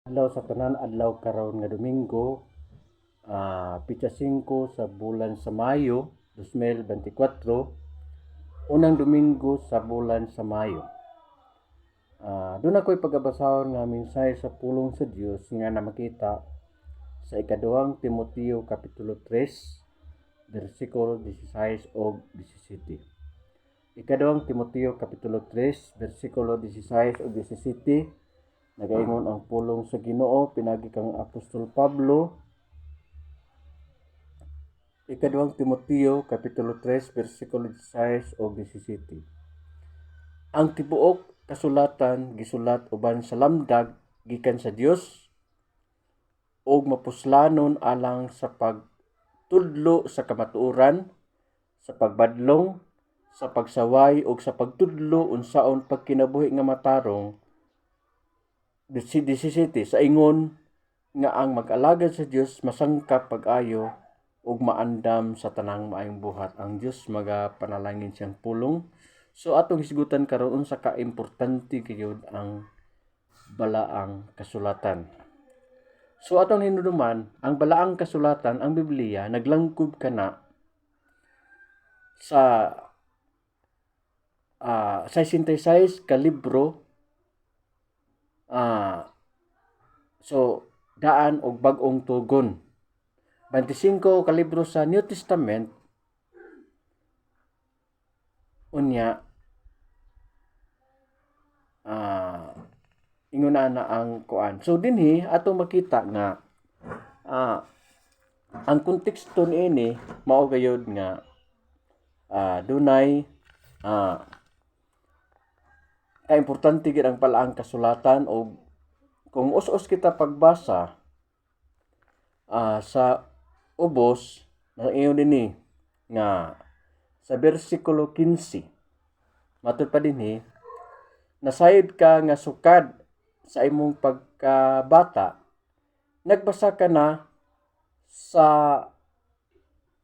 Adlaw sa tanan adlaw karon nga Domingo, pitsa 5 sa bulan sa Mayo 2024, unang Domingo sa bulan sa Mayo. Doon ako'y pagabasahon nga mensahe sa pulong sa Dios nga namakita sa ikaduhang Timoteo kapitulo 3 bersikulo 16 o 17. Ikaduhang Timoteo kapitulo 3 bersikulo 16 o 17, nagaingon ang pulong sa Ginoo pinagi kang Apostol Pablo. Ikaduhang Timoteo kapitulo 3 bersikulo 16 o 17. Ang tibuok kasulatan gisulat uban sa lamdag gikan sa Dios ug mapuslanon alang sa pagtudlo sa kamatuoran, sa pagbadlong, sa pagsaway ug sa pagtudlo unsaon pagkinabuhi nga matarong. 17 sa ingon nga ang mag-alagad sa Dios masangkap pag-ayo ug maandam sa tanang maayong buhat. Ang Dios magapanalangin siyang pulong. So atong hisgutan karon unsa ka importante gyud ang balaang kasulatan. So atong hinuduman, ang balaang kasulatan, ang Biblia naglangkob kana sa 66 ka libro, so daan og bag-ong tugon. 25 ka libro sa New Testament, unya inguna na ang kuan. So dinhi atong makita nga ang konteksto niini mao gayud nga dunay importante gid ang balaang kasulatan. O kung us-us kita pagbasa sa ubos ng iyon dinhi nga sa bersikulo 15, matud pa dinhi, nasayod ka nga sukad sa imong pagkabata, nagbasa ka na sa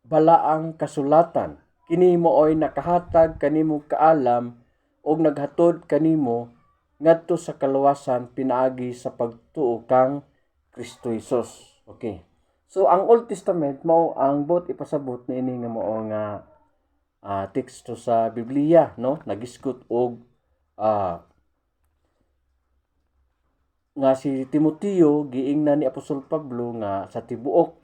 balaang kasulatan. Kini mooy nakahatag kanimo kaalam ug naghatod kanimo ngadto sa kaluwasan pinaagi sa pagtuo kang Kristo Jesus. Okay. So ang Old Testament mao ang bot ipasabot niini nga mao nga teksto sa Biblia, no? Nagisgot og nga si Timoteo giingnan ni Apostol Pablo nga sa tibuok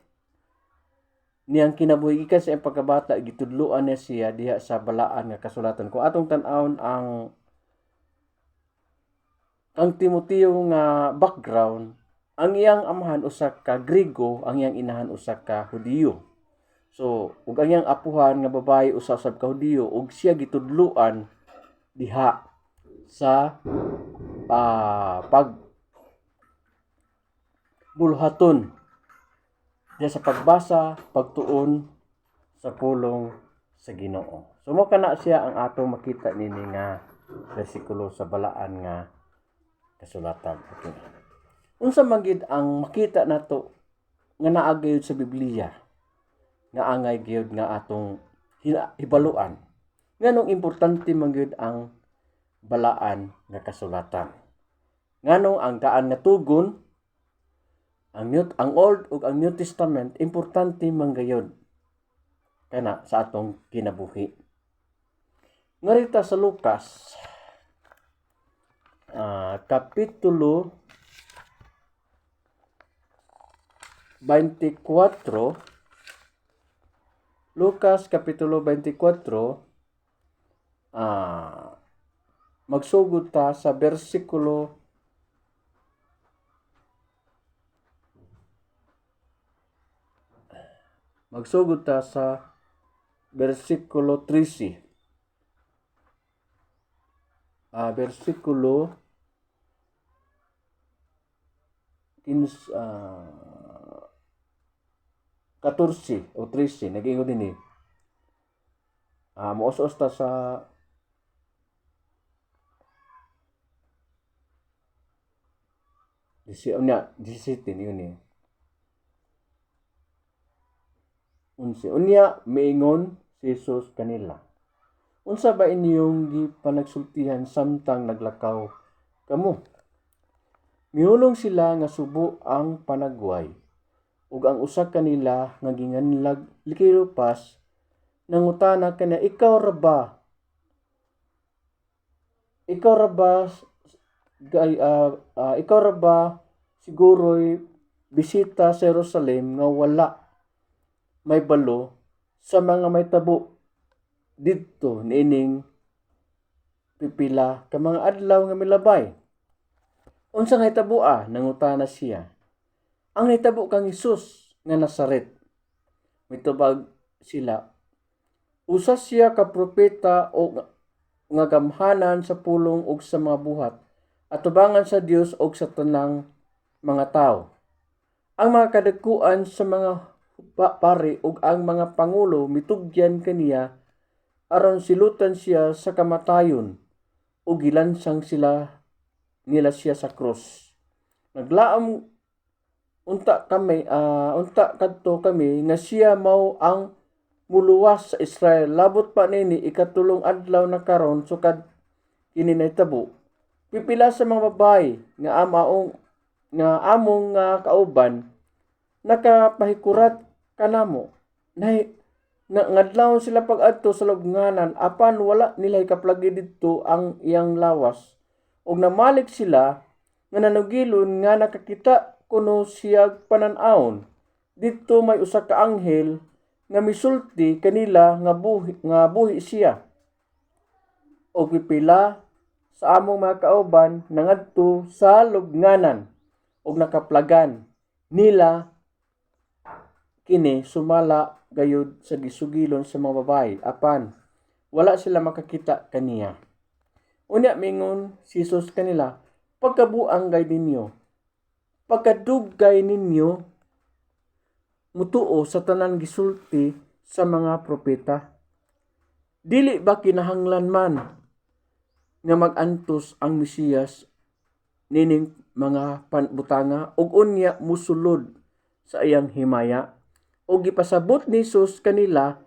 niyang kinabuhi gikan sa iyang pagkabata gitudloan niya siya diha sa balaan nga kasulatan. Kung atong tan-awon ang Timoteo nga background, ang iyang amahan usa ka Griego, ang iyang inahan usa ka Hudiyo. So ug ang iyang apuhan nga babae usa sab ka Hudiyo ug siya gitudloan diha sa bulhaton diya sa pagbasa, pagtuon sa pulong sa Ginoo. So mo kana siya ang atong makita nini nga bersikulo sa balaan nga kasulatan. Okay. Unsa man gid ang makita nato nga naa gayud sa Biblia nga angay gayud nga atong hibaluan. Nganong importante man gayud ang balaan nga kasulatan. Nganong ang daan nga tugon, ang Old ug ang New Testament importante man gayud kana sa atong kinabuhi. Ngarita sa Lucas kapitulo 24, Lucas kapitulo 24, magsugod ta sa bersikulo 13. Bersikulo 15, 14 o 13 nag-ingon dinhi. Moos-os ta sa unya 17 yun eh. Unya miingon si Jesus kanila, unsa ba inyong gipanagsultihan samtang naglakaw kamo? Miulong sila nga subo ang panagway, ug ang usa kanila nga ginganlag Likilopas nangutana kaniya, ikaw ra ba ikaw ra ba siguro'y bisita sa Jerusalem nga wala may balo sa mga may tabo didto niining pipila ka mga adlaw nga milabay. Unsa nga hitabo nangutana siya. Ang hitabo kang Hesus nga Nazaret. Mitubag sila. Usa siya ka propeta o nga gamhanan sa pulong ug sa mga buhat, atubangan sa Dios ug sa tanang mga tao. Ang mga kadakuan sa mga pari ug ang mga pangulo mitugyan kaniya aron silutan siya sa kamatayon ug gilansang nila siya sa krus. Naglaom unta kadto kami nga siya mao ang muluwas sa Israel. Labot pa nini ikatulong adlaw na karon sukad kini nahitabo. Pipila sa mga babae nga among kauban nakapahikurat kanamo. Ngadlawon sila pag-adto sa lubnganan apan wala nila ikaplagi didto ang iyang lawas. Og namalik sila nga nanugilon nga nakakita kuno siya panan-awon. Didto may usa ka anghel nga misulti kanila nga buhi siya. Og pipila sa among mga kauban nangadto sa lubnganan og nakaplagan nila kini sumala gayud sa gisugilon sa mga babae apan wala sila makakita kaniya. Unya mingon si Jesus kanila, pagkabuang gay ninyo, pagkadugay ninyo mutuo sa tanan gisulti sa mga propeta. Dili ba kinahanglan man nga mag-antos ang Mesiyas nining mga panbutanga ug unya musulod sa iyang himaya? O gipasabot ni Jesus kanila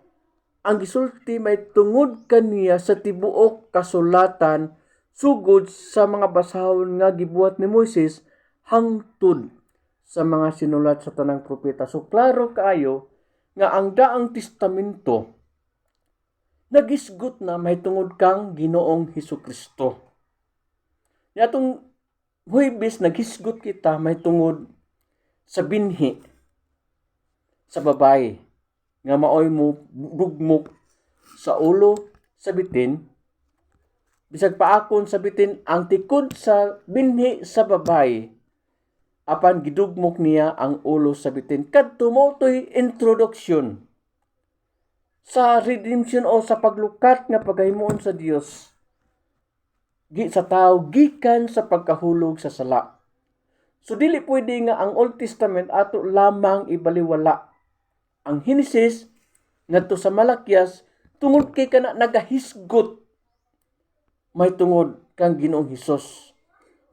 ang gisulti may tungod kaniya sa tibuok kasulatan sugod sa mga basahon nga gibuhat ni Moises hangtod sa mga sinulat sa tanang propeta. So klaro kaayo nga ang daang testamento nagisgot na may tungod kang Ginoong Hesukristo. Yatong Huwebes naghisgot kita may tungod sa binhi sa babae nga maoy mo dugmok sa ulo sa bitin, bisag paakon sa bitin ang tikod sa binhi sa babae apan gidugmok niya ang ulo sa bitin. Kadto mo to'y introduction sa redemption o sa paglukat nga paghimuon sa Dios sa tao gikan sa pagkahulog sa sala. So dili pwede nga ang Old Testament ato lamang ibaliwala. Ang Henesis ngadto sa Malakyas tungod kay kana nagahisgot may tungod kang Ginoong Hesus.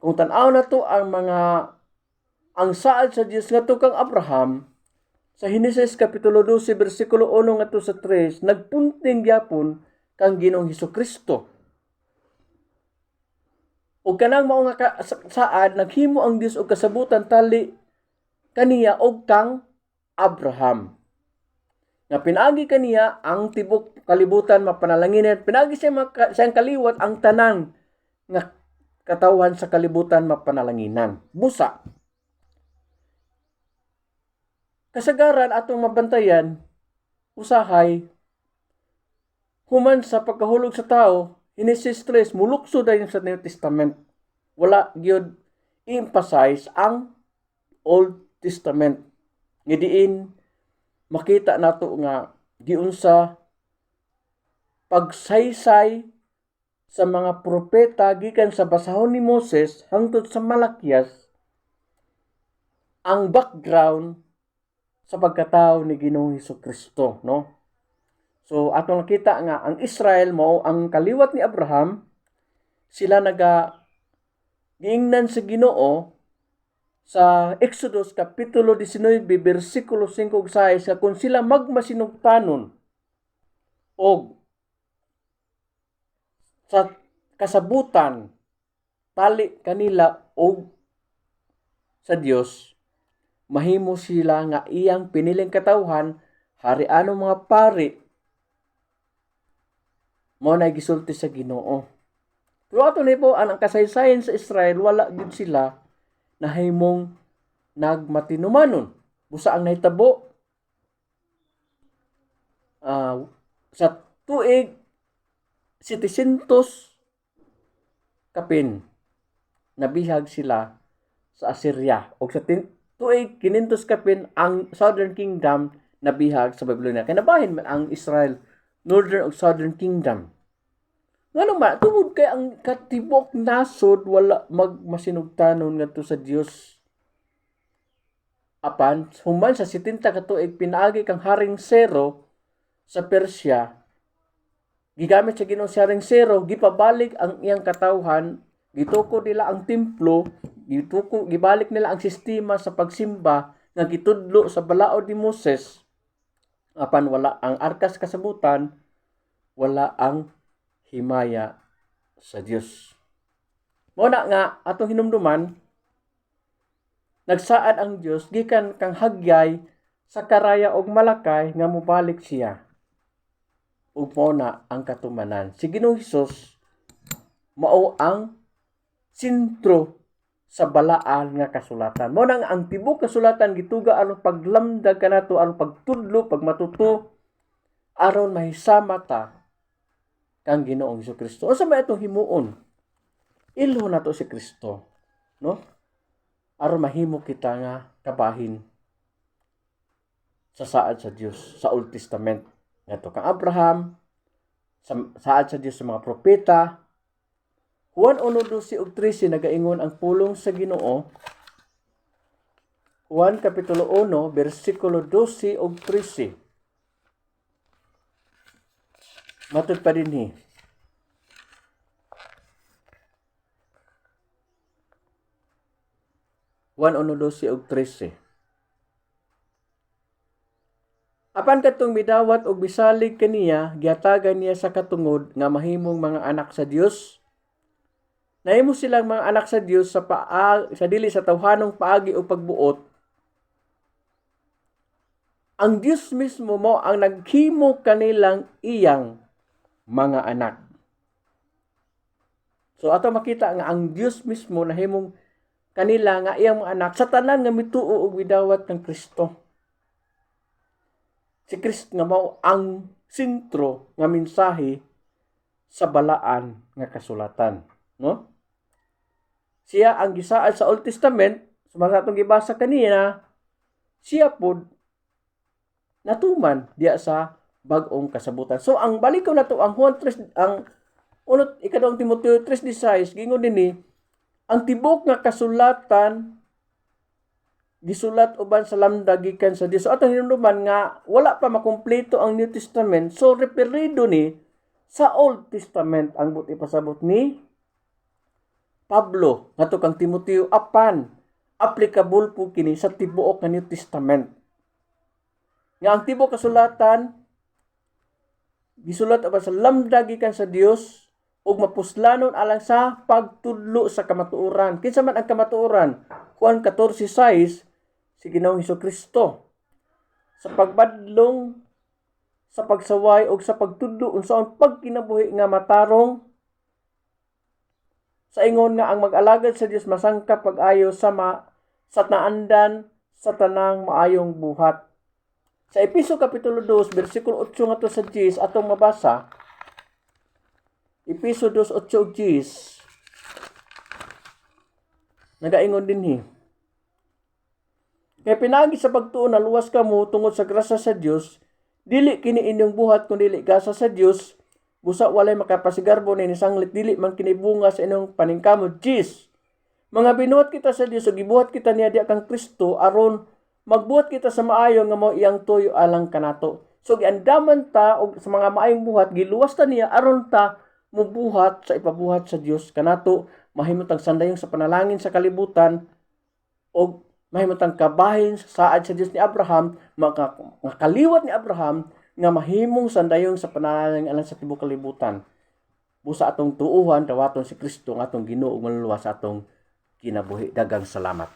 Kung tan-aw nato ang saad sa Dios ngadto kang Abraham sa Henesis kapitulo 12 bersikulo 1 ngadto sa 3 nagpunting gyapon kang Ginoong Hesukristo. O kanang mao nga saad naghimo ang Dios og kasabutan tali kaniya og kang Abraham. Nga pinagi kaniya ang tibok kalibutan mapanalanginan, pinagi siyang kaliwat ang tanan nga katawan sa kalibutan mapanalanginan. Busa. Kasagaran atong mabantayan usahay human sa pagkahulog sa tao, Genesis 3 mulukso dayon sa New Testament. Wala gyud emphasize ang Old Testament. Ngidiin makita nato nga giunsa pagsaysay sa mga propeta gikan sa basahon ni Moses hangtod sa Malakyas ang background sa pagkatao ni Ginoong Hesukristo, no? So atong nakita nga ang Israel mao ang kaliwat ni Abraham, sila giingnan sa Ginoo sa Exodus kapitulo 19 bersikulo 5 ug 6 nga kung sila magmasinugtanon og sa kasabutan tali kanila og sa Dios, mahimo sila nga iyang piniling katawhan, hariano mga pari, mo na gisulti sa Ginoo. Pero ato ni po, ang kasaysayan sa Israel, wala gid sila nahimong nagmatinumanon. Busa ang nahitabo sa tuig 700 kapin nabihag sila sa Assyria, o sa tuig 500 kapin ang Southern Kingdom nabihag sa Babylonia. Kaya nabahin man ang Israel, Northern o Southern Kingdom. Nga naman, tungod kay ang katibok nasod wala magmasinugtanon ngadto sa Dios. Apan human sa 70 ka tuig pinaagi kang Haring Zero sa Persya, gigamit sa Ginoo si Haring Zero, gipabalik ang iyang katawhan, gituko nila ang templo, gibalik nila ang sistema sa pagsimba nga gitudlo sa balaod ni Moses. Apan wala ang arkas kasabutan, wala ang himaya sa Dios. Muna nga atong hinumduman, nagsaad ang Dios gikan kang hagyay sa karaya og malakay nga mobalik siya. Ug muna ang katumanan. Si Ginoong Hesus mao ang sentro sa balaan nga kasulatan. Mo nang ang tibok kasulatan gituga aron paglamdag kanato, aron pagtudlo, pagmatuto, aron mahisama ta kang Ginoong Jesucristo. Unsa may atong himuon? Ilho nato si Kristo, no? Aron mahimo kita nga kabahin sa saad sa Dios sa Old Testament. Ngadto kang Abraham, saad sa Dios sa mga propeta. Juan 1:12-13 nagaingon ang pulong sa Ginoo. Juan kapitulo 1 bersikulo 12 ug 13. Matud pa dinhi. Juan 1:12 ug 13. Apan katong midawat og bisalig kaniya, gihatagan niya sa katungod nga mahimong mga anak sa Dios. Nahimo silang mga anak sa Dios sa dili sa tawhanong paagi o pagbuot. Ang Dios mismo mo ang naghimo kanilang iyang mga anak. So ato makita nga ang Dios mismo nahimong kanila nga iyang mga anak sa tanan nga mituo og midawat ng Kristo. Si Kristo nga mao ang sentro nga mensahe sa balaan nga kasulatan, no? Siya ang gisaad sa Old Testament, sumala atong gibasa kanina, siya pod natuman diya sa bag-ong kasabutan. So ang balikaw nato ang Juan 3, ang unot ikadawang Timoteo 3:16 gingon dinhi, ang tibok nga kasulatan gisulat uban sa lamdag gikan sa Dios. So atong hinumduman nga wala pa makumpleto ang New Testament, so referido ni sa Old Testament ang buti pasabot ni Pablo ngadto kang Timoteo, apan applicable po kini sa tibuok nga New Testament. Nga ang tibuok kasulatan gisulat uban sa lamdag gikan sa Dios ug mapuslanon alang sa pagtudlo sa kamatuoran. Kinsa man ang kamatuoran? Juan 14:6 si Ginoong Hesukristo. Sa pagbadlong, sa pagsaway o sa pagtudlo unsaon pagkinabuhi nga matarong sa ingon nga ang mag-alagad sa Dios masangkap pag-ayo sa naandan sa tanang maayong buhat. Sa Efeso kapitulo 2 bersikulo 8 ngadto sa 10 atong mabasa. Efeso 2:8 ug 10 nagaingon dinhi. Kaya pinagi sa pagtuon na luwas kamo tungod sa grasya sa Dios, dili kini inyong buhat kun dili gasa sa Dios, busa walay makapasigarbo ni sanglit dili man kini bunga sa inyong paningkamot. Mga binuhat kita sa Dios ug gibuhat kita niya diha kang Kristo aron magbuhat kita sa maayo nga mao iyang tuyo alang kanato. So giandaman ta og sa mga maayong buhat, giluwas ta niya aron ta mubuhat sa ipabuhat sa Dios kanato, mahimutang sandayong sa panalangin sa kalibutan og mahimutang kabahin sa saad sa Dios ni Abraham, makaliwat ni Abraham nga mahimong sandayong sa panalangin alang sa tibuok kalibutan. Busa atong tuuhan dawaton si Kristo nga atong Ginoo ug manluluwas sa atong kinabuhi. Daghang salamat.